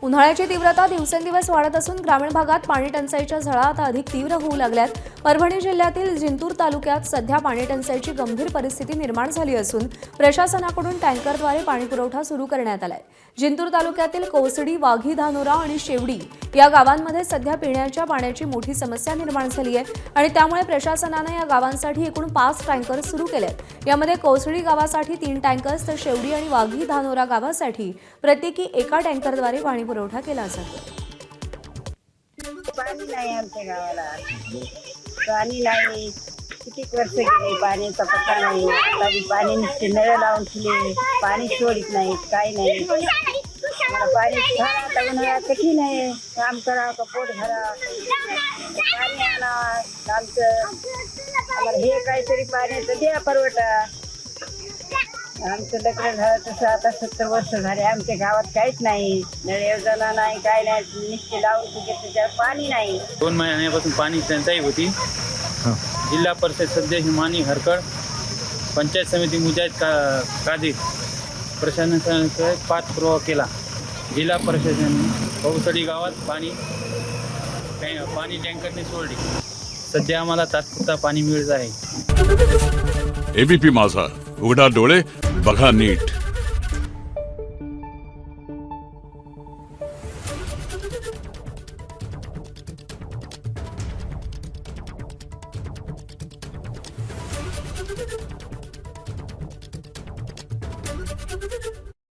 उन्हाळ्याची तीव्रता दिवसेंदिवस वाढत असून ग्रामीण भागात पाणी टंचाईच्या झळा आता अधिक तीव्र होऊ लागल्यात। परभणी जिल्ह्यातील जिंतूर तालुक्यात सध्या पाणी टंचाईची गंभीर परिस्थिती निर्माण झाली असून प्रशासनाकडून टँकरद्वारे पाणी पुरवठा सुरू करण्यात आलाय। जिंतूर तालुक्यातील कोसडी, वाघी, धानोरा आणि शेवडी या गावांमध्ये सध्या पिण्याच्या पाण्याची मोठी समस्या निर्माण झाली आहे आणि त्यामुळे प्रशासनाने या गावांसाठी एकूण 5 टँकर सुरू केलेत। यामध्ये कोसडी गावासाठी 3 टँकर्स तर शेवडी आणि वाघी, धानोरा गावासाठी प्रत्येकी एका टँकरद्वारे पाणी पुरवठा केला जातो। पाणी नाही आमच्या गावाला, पाणी नाही, किती वर्ष गेले पाण्याचा पत्ता नाही। कधी पाणी नुसते नळ लावून ठेवले, पाणी सोडित नाहीत, काही नाही। मला पाणी फार आता उन्हाळ्यात कठीण आहे, काम करावं का पोट भरावं, पाणी आणावं आमचं। आम्हाला हे काहीतरी पाण्याचं द्या पुरवठा। आमचं लग्न झालं तसं आता 70 वर्ष झाले, आमच्या गावात काहीच नाही, नळ योजना नाही, काय नाही, नुसते लावून ठेवले, त्याच्यावर पाणी नाही। 2 महिन्यापासून पाणी टंचाई होती। जिल्हा परिषद सदस्य हिमानी हरकळ, पंचायत समिती मुजाहिद कादिर प्रशासनाचा पाठपुरावा केला। जिल्हा परिषदेने कोसडी गावात पाणी टँकरने सोडले। सध्या आम्हाला तात्पुरता पाणी मिळत आहे। एबीपी माझा, उघडा डोळे बघा नीट।